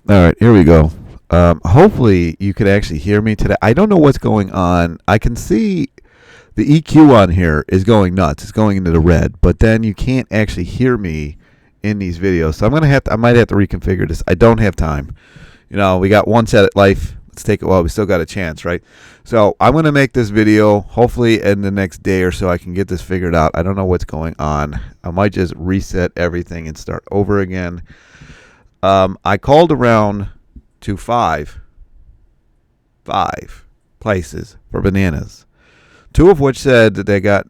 All right, here we go. Hopefully, you can actually hear me today. I don't know what's going on. I can see the EQ on here is going nuts. It's going into the red, but then you can't actually hear me in these videos. So I might have to reconfigure this. I don't have time. We got one set at life. Let's take it while we still got a chance, right? So I'm going to make this video. Hopefully in the next day or so I can get this figured out. I don't know what's going on. I might just reset everything and start over again. I called around to five places for bananas. Two of which said that they got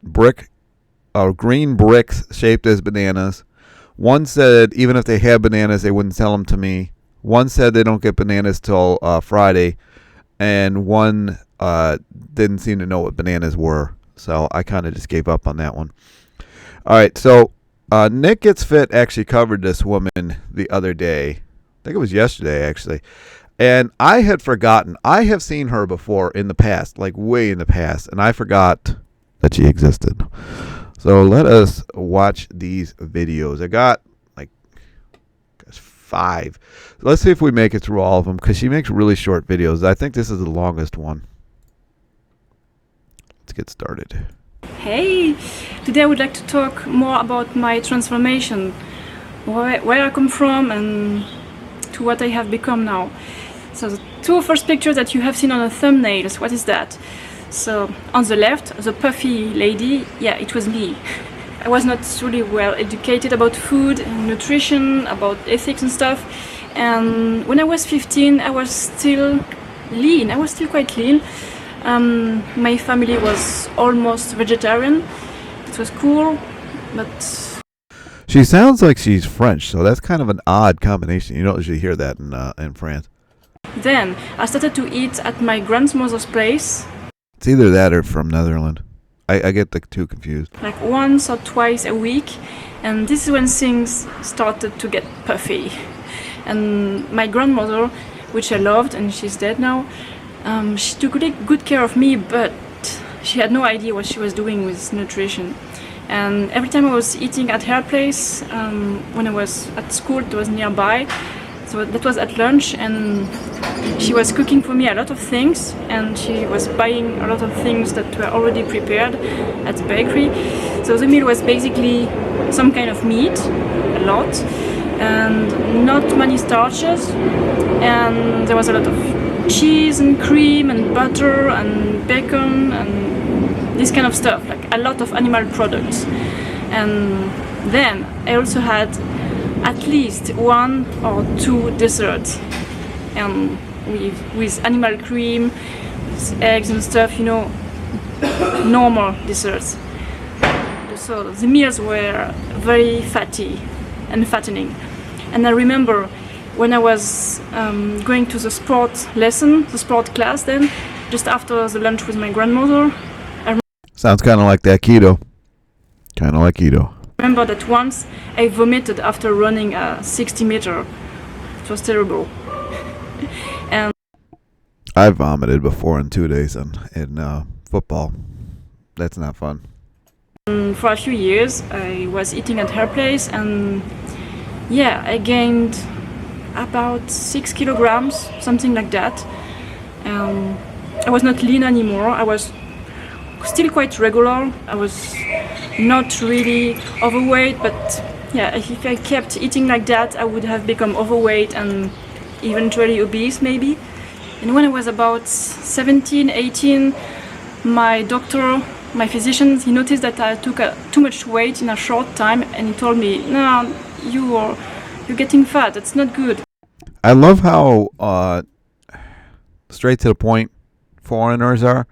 green bricks shaped as bananas. One said even if they had bananas, they wouldn't sell them to me. One said they don't get bananas till Friday, and one didn't seem to know what bananas were. So I kind of just gave up on that one. All right, so Nick Gets Fit actually covered this woman the other day. I think it was yesterday, actually. And I had forgotten. I have seen her before in the past, like way in the past, and I forgot that she existed. So let us watch these videos. I got like 5. Let's see if we make it through all of them, because she makes really short videos. I think this is the longest one. Let's get started. Hey, today I would like to talk more about my transformation, where I come from and to what I have become now. So the two first pictures that you have seen on the thumbnails, what is that? So on the left, the puffy lady, yeah, it was me. I was not really well educated about food and nutrition, about ethics and stuff. And when I was 15, I was still lean. I was still quite lean. My family was almost vegetarian. It was cool, but she sounds like she's French, so that's kind of an odd combination. You don't usually hear that in France. Then I started to eat at my grandmother's place. It's either that or from Netherlands. I get the two confused. Like once or twice a week, and this is when things started to get puffy. And my grandmother, which I loved, and she's dead now, she took really good care of me, but she had no idea what she was doing with nutrition. And every time I was eating at her place, when I was at school, it was nearby, so that was at lunch, and she was cooking for me a lot of things, and she was buying a lot of things that were already prepared at the bakery. So the meal was basically some kind of meat, a lot, and not many starches, and there was a lot of cheese and cream and butter and bacon and this kind of stuff, like a lot of animal products. And then I also had at least 1 or 2 desserts, and with animal cream, with eggs and stuff, normal desserts. So the meals were very fatty and fattening. And I remember when I was going to the sport lesson, the sport class then, just after the lunch with my grandmother. Sounds kind of like that keto. Kind of like keto. I remember that once I vomited after running a 60-meter. It was terrible. And I vomited before in 2 days in football. That's not fun. For a few years, I was eating at her place, and yeah, I gained about 6 kilograms, something like that. I was not lean anymore. I was still quite regular. I was not really overweight, but yeah, if I kept eating like that, I would have become overweight and eventually obese maybe. And when I was about 17, 18, my doctor, my physician, he noticed that I took too much weight in a short time, and he told me, no, you're getting fat, that's not good. I love how straight to the point foreigners are.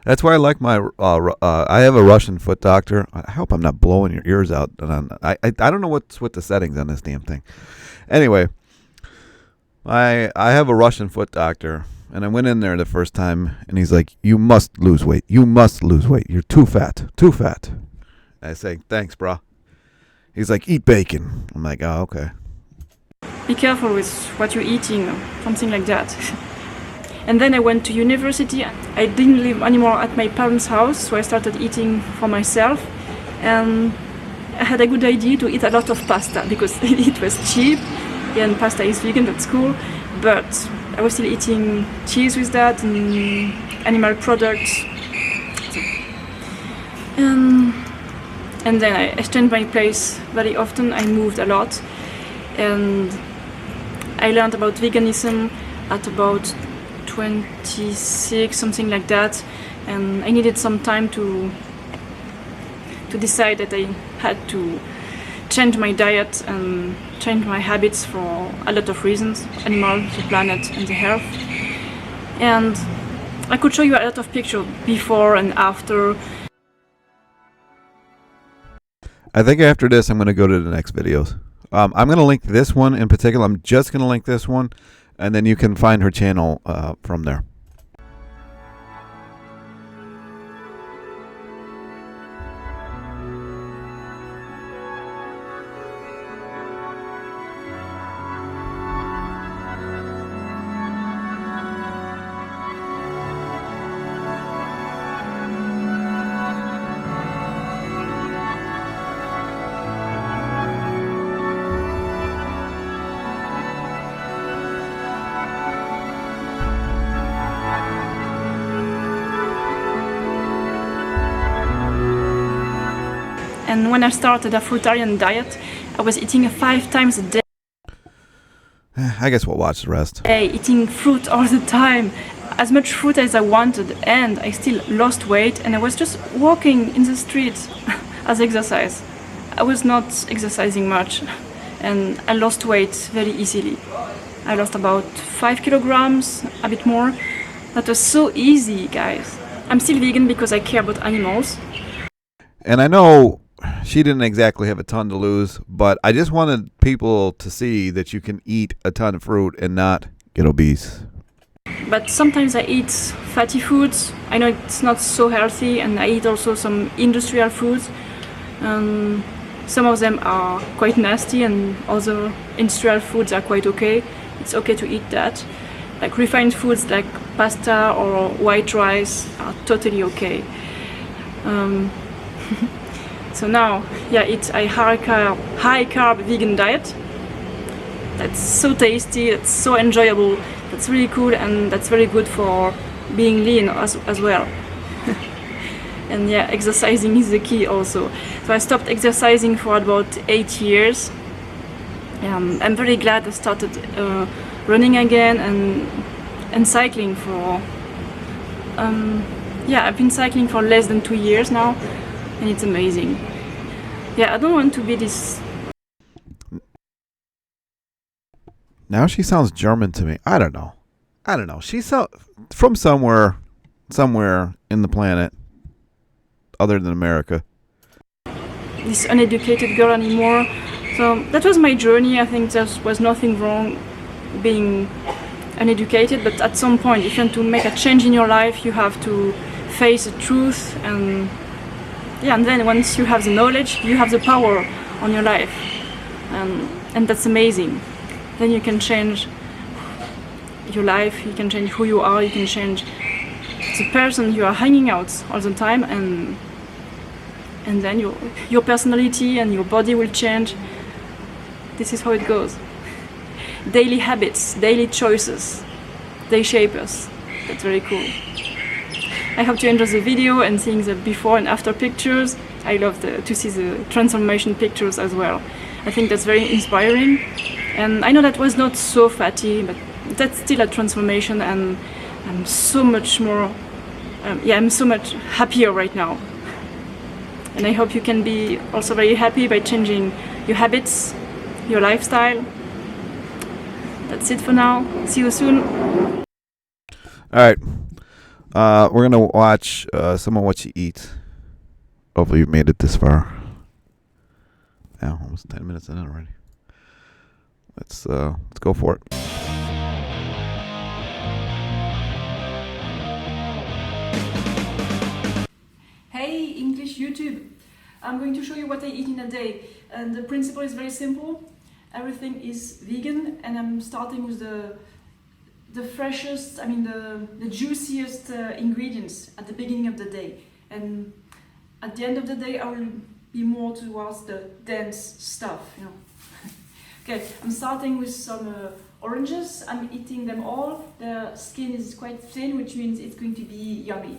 That's why I like my. I have a Russian foot doctor. I hope I'm not blowing your ears out. I don't know what's with the settings on this damn thing. Anyway, I have a Russian foot doctor, and I went in there the first time, and he's like, "You must lose weight. You must lose weight. You're too fat. Too fat." I say, "Thanks, bro." He's like, "Eat bacon." I'm like, "Oh, okay." Be careful with what you're eating, something like that. And then I went to university. I didn't live anymore at my parents' house, so I started eating for myself. And I had a good idea to eat a lot of pasta because it was cheap. Yeah, and pasta is vegan, that's cool. but I was still eating cheese with that and animal products. And then I changed my place very often. I moved a lot, and I learned about veganism at about 26, something like that, and I needed some time to decide that I had to change my diet and change my habits for a lot of reasons: animals, the planet, and the health. And I could show you a lot of pictures before and after. I think after this, I'm going to go to the next videos. I'm going to link this one in particular. I'm just going to link this one, and then you can find her channel from there. And when I started a fruitarian diet, I was eating 5 times a day. I guess we'll watch the rest. Eating fruit all the time, as much fruit as I wanted, and I still lost weight, and I was just walking in the street as exercise. I was not exercising much, and I lost weight very easily. I lost about 5 kilograms, a bit more. That was so easy, guys. I'm still vegan because I care about animals. And I know she didn't exactly have a ton to lose, but I just wanted people to see that you can eat a ton of fruit and not get obese. But sometimes I eat fatty foods. I know it's not so healthy, and I eat also some industrial foods. Some of them are quite nasty, and other industrial foods are quite okay. It's okay to eat that. Like refined foods like pasta or white rice are totally okay. So now, yeah, it's a high carb vegan diet. That's so tasty, it's so enjoyable, that's really cool, and that's very good for being lean as well. And yeah, exercising is the key also. So I stopped exercising for about 8 years. I'm very glad I started running again and cycling for I've been cycling for less than 2 years now, and it's amazing. Yeah, I don't want to be this. Now she sounds German to me. I don't know. She's from somewhere in the planet other than America. This uneducated girl anymore. So that was my journey. I think there was nothing wrong being uneducated, but at some point, if you want to make a change in your life, you have to face the truth, and then once you have the knowledge, you have the power on your life, and that's amazing. Then you can change your life, you can change who you are, you can change the person you are hanging out all the time, and then your personality and your body will change. This is how it goes. Daily habits, daily choices, they shape us. That's very cool. I hope you enjoy the video and seeing the before and after pictures. I love to see the transformation pictures as well. I think that's very inspiring. And I know that was not so fatty, but that's still a transformation, and I'm so much more, I'm so much happier right now. And I hope you can be also very happy by changing your habits, your lifestyle. That's it for now. See you soon. All right. We're going to watch some of what she eats. Hopefully you've made it this far. Now, almost 10 minutes in already. Let's go for it. Hey, English YouTube. I'm going to show you what I eat in a day. And the principle is very simple. Everything is vegan, and I'm starting with the freshest, the juiciest ingredients at the beginning of the day. And at the end of the day, I will be more towards the dense stuff, Okay, I'm starting with some oranges. I'm eating them all. The skin is quite thin, which means it's going to be yummy.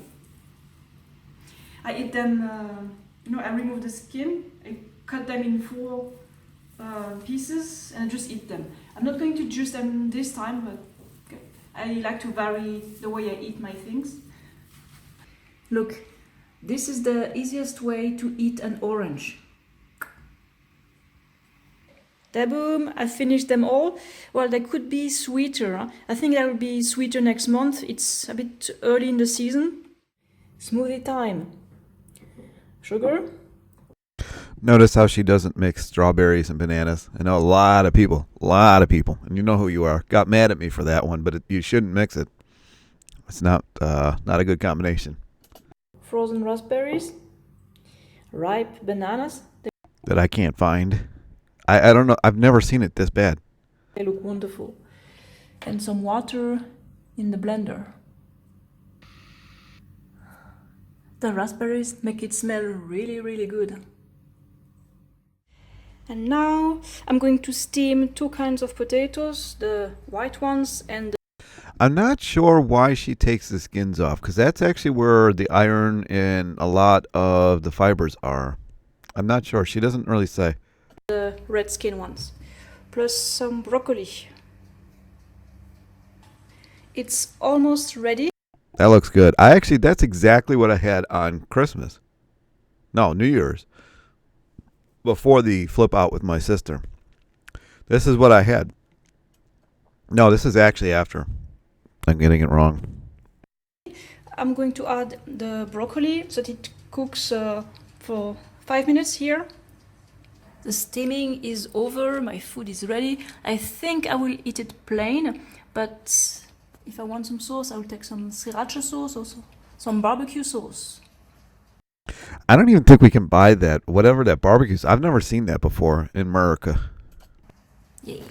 I eat them, I remove the skin, I cut them in 4 pieces and I just eat them. I'm not going to juice them this time, but I like to vary the way I eat my things. Look, this is the easiest way to eat an orange. Da-boom, I finished them all. Well, they could be sweeter. I think they will be sweeter next month. It's a bit early in the season. Smoothie time. Sugar. Notice how she doesn't mix strawberries and bananas. I know a lot of people, and you know who you are, got mad at me for that one, but you shouldn't mix it. It's not a good combination. Frozen raspberries. Ripe bananas. That I can't find. I don't know. I've never seen it this bad. They look wonderful. And some water in the blender. The raspberries make it smell really, really good. And now I'm going to steam 2 kinds of potatoes, the white ones and the... I'm not sure why she takes the skins off, because that's actually where the iron and a lot of the fibers are. I'm not sure. She doesn't really say. The red skin ones, plus some broccoli. It's almost ready. That looks good. That's exactly what I had on Christmas. No, New Year's. Before the flip out with my sister. This is what I had. No, this is actually after. I'm getting it wrong. I'm going to add the broccoli so that it cooks for 5 minutes here. The steaming is over, my food is ready. I think I will eat it plain, but if I want some sauce, I will take some sriracha sauce or some barbecue sauce. I don't even think we can buy that, whatever that barbecue is. I've never seen that before in America. Yay.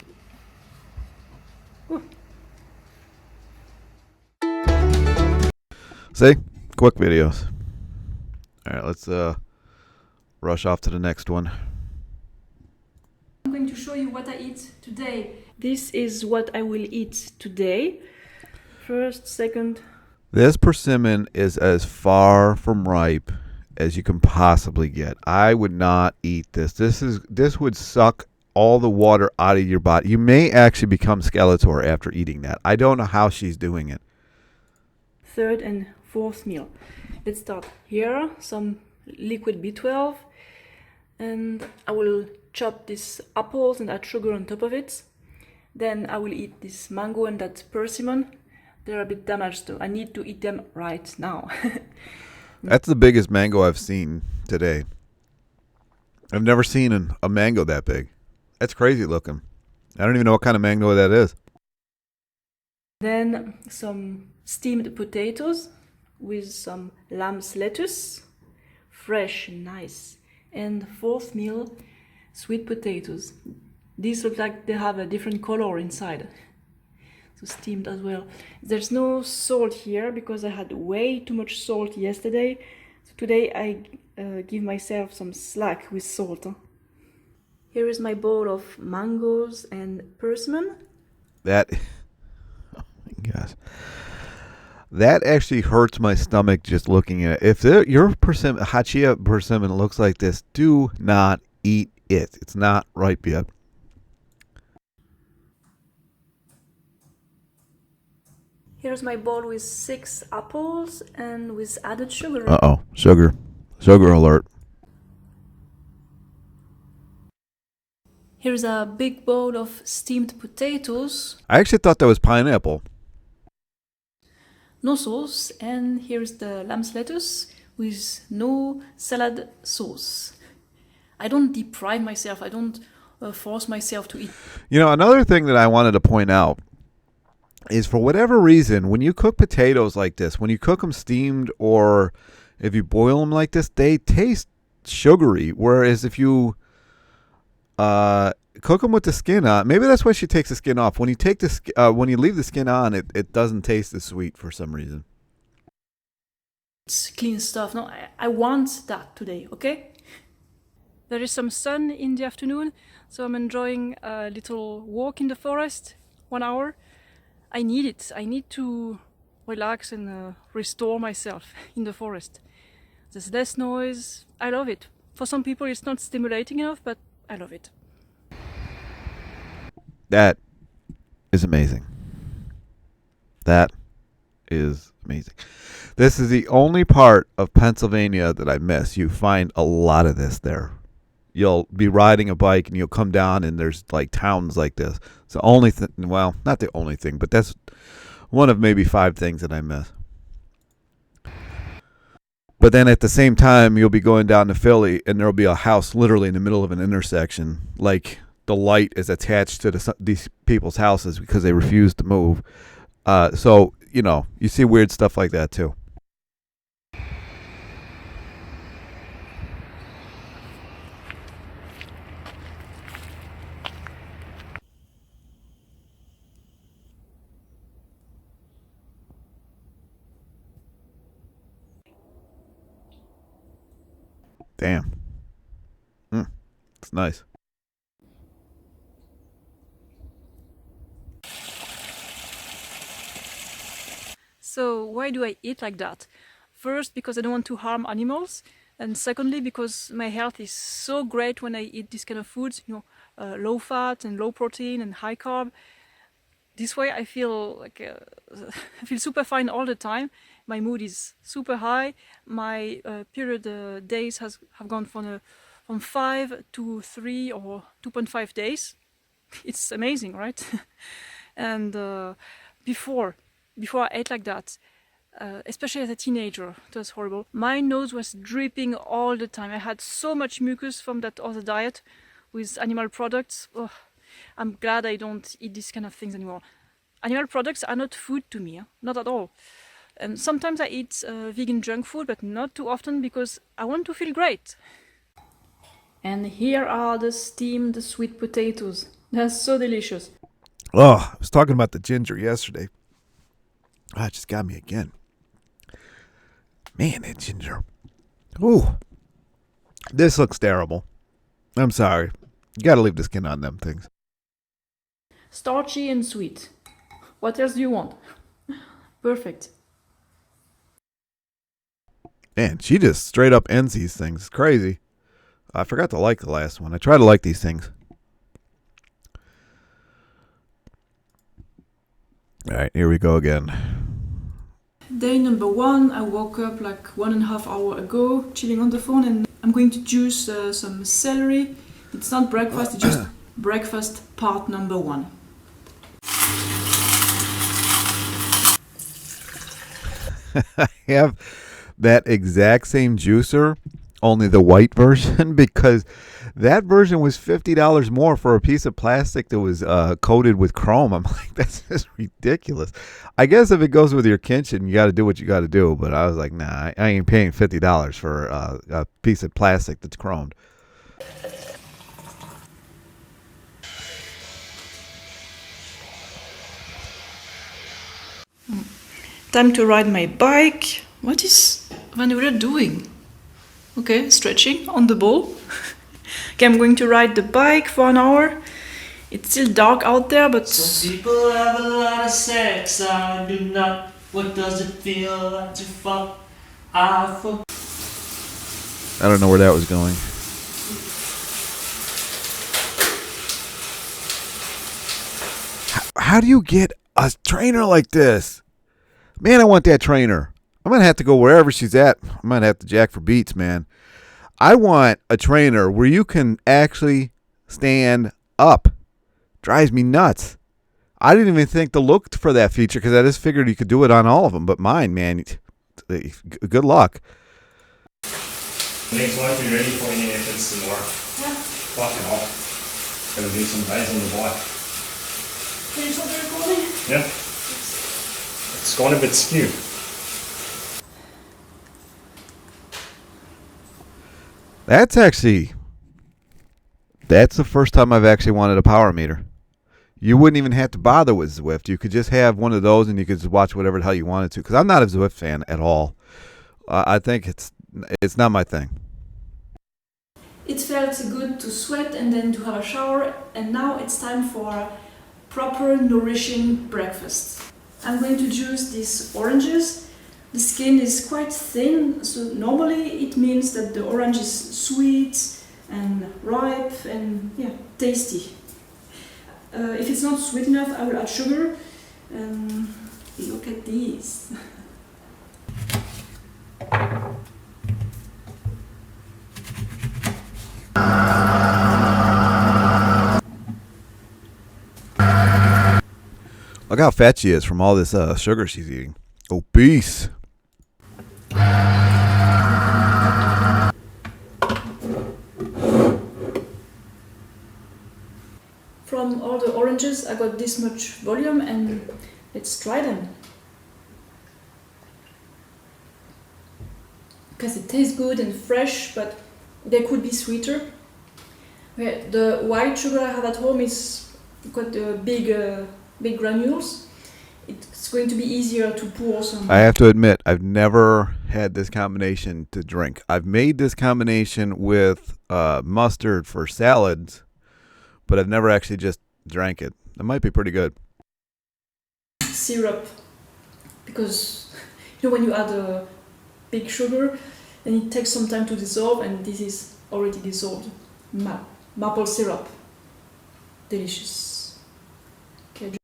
See? Quick videos. All right, let's rush off to the next one. I'm going to show you what I eat today. This is what I will eat today. First, second. This persimmon is as far from ripe as you can possibly get. I would not eat this. This would suck all the water out of your body. You may actually become Skeletor after eating that. I don't know how she's doing it. Third and fourth meal. Let's start here. Some liquid B12. And I will chop these apples and add sugar on top of it. Then I will eat this mango and that persimmon. They're a bit damaged, so I need to eat them right now. That's the biggest mango I've seen today. I've never seen a mango that big. That's crazy looking. I don't even know what kind of mango that is. Then some steamed potatoes with some lamb's lettuce. Fresh and nice. And fourth meal, sweet potatoes. These look like they have a different color inside. So steamed as well. There's no salt here because I had way too much salt yesterday. So today I give myself some slack with salt. Here is my bowl of mangoes and persimmon. Oh my gosh. That actually hurts my stomach just looking at it. If your persimmon, hachia persimmon looks like this, do not eat it. It's not ripe yet. Here's my bowl with 6 apples and with added sugar. Uh-oh. Sugar. Sugar alert. Here's a big bowl of steamed potatoes. I actually thought that was pineapple. No sauce. And here's the lamb's lettuce with no salad sauce. I don't deprive myself. I don't force myself to eat. You know, another thing that I wanted to point out is, for whatever reason, when you cook potatoes like this, when you cook them steamed or if you boil them like this, they taste sugary. Whereas if you cook them with the skin on, maybe that's why she takes the skin off. When you take when you leave the skin on, it doesn't taste as sweet for some reason. It's clean stuff. No, I want that today, okay? There is some sun in the afternoon, so I'm enjoying a little walk in the forest. 1 hour. I need it. I need to relax and restore myself in the forest. There's less noise. I love it. For some people it's not stimulating enough, but I love it. That is amazing. That is amazing. This is the only part of Pennsylvania that I miss. You find a lot of this there. You'll be riding a bike and you'll come down and there's like towns like this. It's the only thing, well, not the only thing, but that's one of maybe 5 things that I miss. But then at the same time, you'll be going down to Philly and there'll be a house literally in the middle of an intersection. Like the light is attached to these people's houses because they refuse to move. So, you know, you see weird stuff like that too. Damn. It's nice. So why do I eat like that? First, because I don't want to harm animals, and secondly, because my health is so great when I eat this kind of foods, low fat and low protein and high carb. This way I feel like I feel super fine all the time. My mood is super high. My period days have gone from 5 to 3 or 2.5 days. It's amazing, right? And before I ate like that, especially as a teenager, it was horrible. My nose was dripping all the time. I had so much mucus from that other diet with animal products. Oh, I'm glad I don't eat these kind of things anymore. Animal products are not food to me, not at all. And sometimes I eat vegan junk food, but not too often because I want to feel great. And here are the steamed sweet potatoes. They're so delicious. Oh, I was talking about the ginger yesterday. Ah, it just got me again. Man, that ginger. Ooh. This looks terrible. I'm sorry. You gotta leave the skin on them things. Starchy and sweet. What else do you want? Perfect. Man, she just straight up ends these things. It's crazy. I forgot to like the last one. I try to like these things. All right, here we go again. Day number 1, I woke up like 1.5 hours ago, chilling on the phone, and I'm going to juice some celery. It's not breakfast, it's just breakfast part number 1. I have that exact same juicer, only the white version, because that version was $50 more for a piece of plastic that was coated with chrome. I'm like, that's just ridiculous. I guess if it goes with your kitchen, you got to do what you got to do. But I was like, nah, I ain't paying $50 for a piece of plastic that's chromed. Time to ride my bike. What is Vanilla doing? Okay, stretching on the ball. Okay, I'm going to ride the bike for an hour. It's still dark out there, but... Some people have a lot of sex, I do not. What does it feel like to fuck? I don't know where that was going. How do you get a trainer like this? Man, I want that trainer. I'm going to have to go wherever she's at. I'm going to have to jack for beats, man. I want a trainer where you can actually stand up. Drives me nuts. I didn't even think to look for that feature because I just figured you could do it on all of them. But mine, man, good luck. Next one, be ready for any efforts to work. Yeah. Fucking hell. Gonna do some days on the bike. Can you stop the recording? Yeah. It's gone a bit skew. That's the first time I've actually wanted a power meter. You wouldn't even have to bother with Zwift. You could just have one of those and you could just watch whatever the hell you wanted to. Because I'm not a Zwift fan at all. I think it's not my thing. It felt good to sweat and then to have a shower, and now it's time for proper nourishing breakfast. I'm going to juice these oranges. The skin is quite thin, so normally it means that the orange is sweet and ripe and tasty. If it's not sweet enough, I will add sugar. Look at these. Look how fat she is from all this sugar she's eating. Obese. From all the oranges, I got this much volume, and let's try them. Because it tastes good and fresh, but they could be sweeter. The white sugar I have at home is got big granules. It's going to be easier to pour some. I have to admit, I've never had this combination to drink. I've made this combination with mustard for salads, but I've never actually just drank it. It might be pretty good. Syrup, because when you add a big sugar, then it takes some time to dissolve, and this is already dissolved. Maple syrup, delicious. Okay.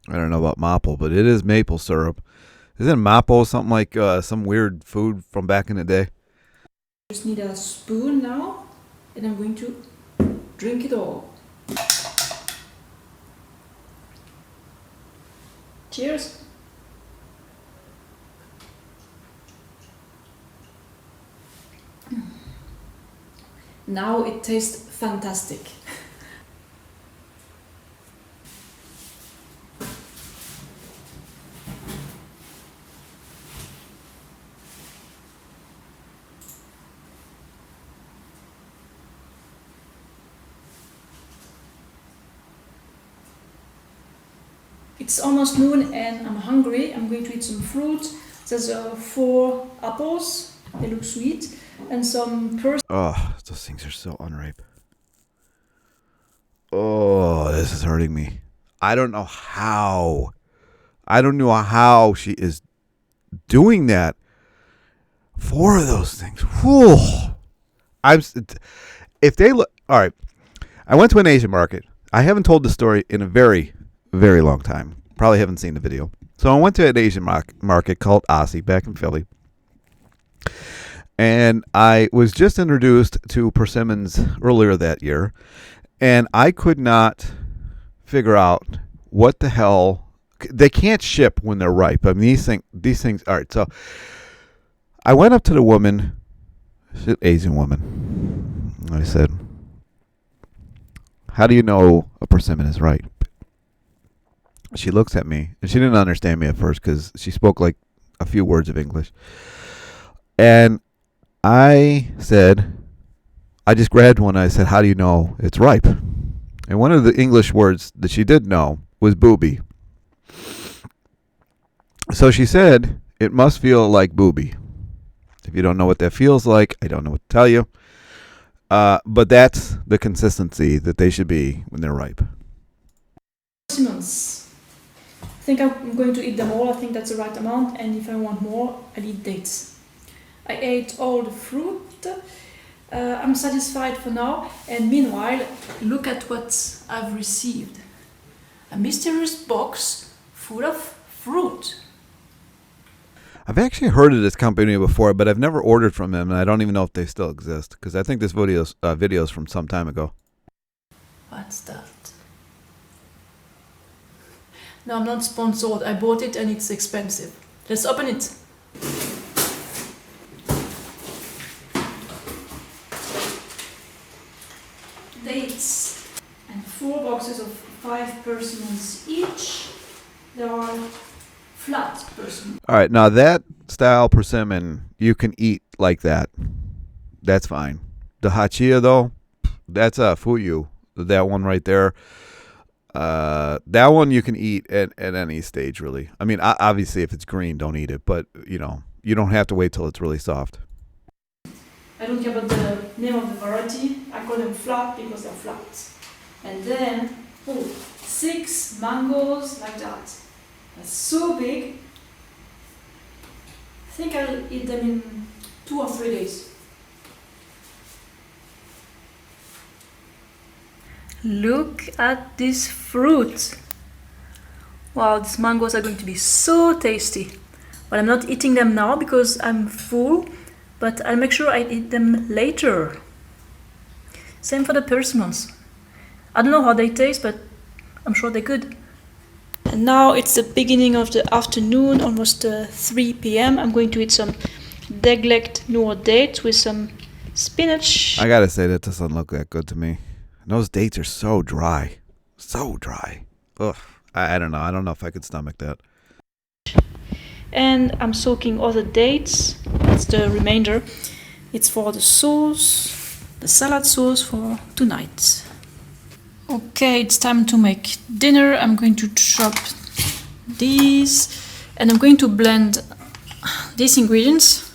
I don't know about maple, but it is maple syrup. Isn't maple something like some weird food from back in the day? Just need a spoon now, and I'm going to drink it all. Cheers. Now it tastes fantastic. It's almost noon and I'm hungry. I'm going to eat some fruit. There's 4 apples. They look sweet. And some Oh, those things are so unripe. Oh, this is hurting me. I don't know how she is doing that. 4 of those things. Whew. If they look, all right. I went to an Asian market. I haven't told the story in a very, very long time. Probably haven't seen the video. So I went to an Asian market called Aussie back in Philly. And I was just introduced to persimmons earlier that year. And I could not figure out what the hell. They can't ship when they're ripe. I mean, these things. All right. So I went up to the woman, she's an Asian woman. I said, "How do you know a persimmon is ripe?" She looks at me, and she didn't understand me at first because she spoke like a few words of English. And I said, I just grabbed one. And I said, "How do you know it's ripe?" And one of the English words that she did know was booby. So she said, "It must feel like booby." If you don't know what that feels like, I don't know what to tell you. But that's the consistency that they should be when they're ripe. persimmons. I think I'm going to eat them all. I think that's the right amount. And if I want more, I'll eat dates. I ate all the fruit. I'm satisfied for now. And meanwhile, look at what I've received. A mysterious box full of fruit. I've actually heard of this company before, but I've never ordered from them, and I don't even know if they still exist, because I think this video's from some time ago. What's that? No, I'm not sponsored. I bought it and it's expensive. Let's open it. Dates. And 4 boxes of 5 persimmons each. There are flat persimmons. All right, now that style persimmon, you can eat like that. That's fine. The hachia, though, that's a fuyu. That one right there. That one you can eat at any stage, really. I mean, obviously, if it's green, don't eat it. But, you know, you don't have to wait till it's really soft. I don't care about the name of the variety. I call them flat because they're flat. And then, 6 mangoes like that. That's so big. I think I'll eat them in 2 or 3 days. Look at this fruit. Wow, these mangoes are going to be so tasty. But I'm not eating them now because I'm full, but I'll make sure I eat them later. Same for the persimmons. I don't know how they taste, but I'm sure they're good. And now it's the beginning of the afternoon, almost 3 p.m. I'm going to eat some deglect noor dates with some spinach. I gotta say, that doesn't look that good to me. Those dates are so dry. So dry. Ugh. I don't know. I don't know if I could stomach that. And I'm soaking all the dates. That's the remainder. It's for the sauce, the salad sauce for tonight. Okay, it's time to make dinner. I'm going to chop these and I'm going to blend these ingredients.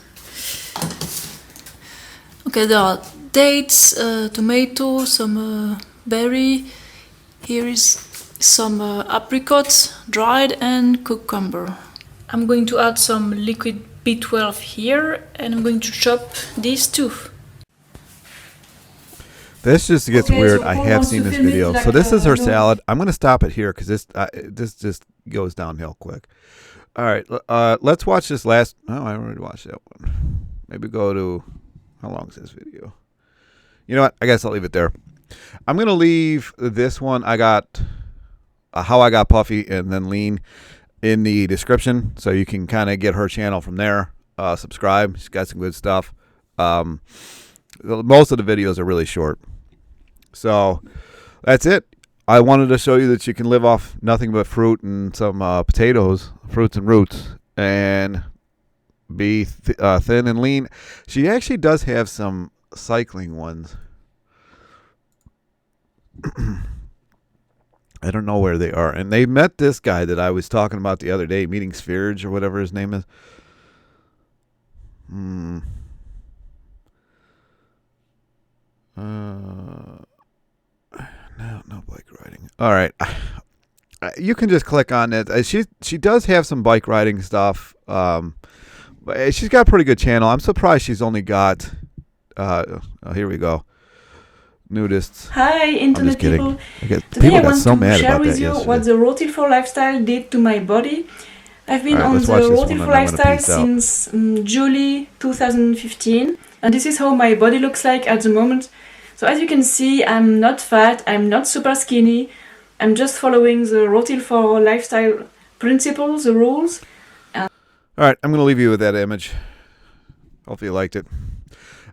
Okay, there are dates, tomato, some berry. Here is some apricots, dried, and cucumber. I'm going to add some liquid B12 here and I'm going to chop these too. This just gets weird. I have seen this video. like So this is her no. salad. I'm going to stop it here because this just goes downhill quick. All right. Let's watch this last. Oh, I already watched that one. Maybe go to, how long is this video? You know what? I guess I'll leave it there. I'm going to leave this one. I got how I got puffy and then lean in the description. So you can kind of get her channel from there. Subscribe. She's got some good stuff. Most of the videos are really short. So that's it. I wanted to show you that you can live off nothing but fruit and some potatoes, fruits and roots, and be thin and lean. She actually does have some cycling ones. I don't know where they are. And they met this guy that I was talking about the other day, meeting Spherge or whatever his name is. No bike riding. All right. You can just click on it. She does have some bike riding stuff. But she's got a pretty good channel. I'm surprised she's only got here we go. Nudists. Hi, internet people. Today Today I want so to mad share about with that you yesterday. what the Roti for Lifestyle did to my body. I've been Alright, on let's the watch this Roti one for and I'm gonna Lifestyle peace out. since July 2015, and this is how my body looks like at the moment. So as you can see, I'm not fat, I'm not super skinny, I'm just following the Roti for Lifestyle principles, the rules. All right, I'm going to leave you with that image. Hopefully you liked it.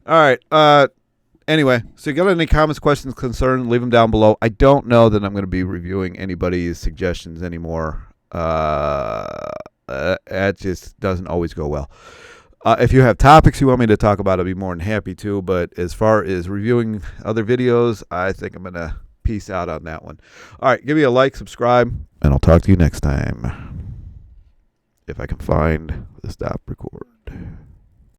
All right. Anyway, so you got any comments, questions, concerns, leave them down below. I don't know that I'm going to be reviewing anybody's suggestions anymore. That just doesn't always go well. If you have topics you want me to talk about, I'll be more than happy to. But as far as reviewing other videos, I think I'm going to peace out on that one. All right, give me a like, subscribe, and I'll talk to you next time. If I can find the stop record.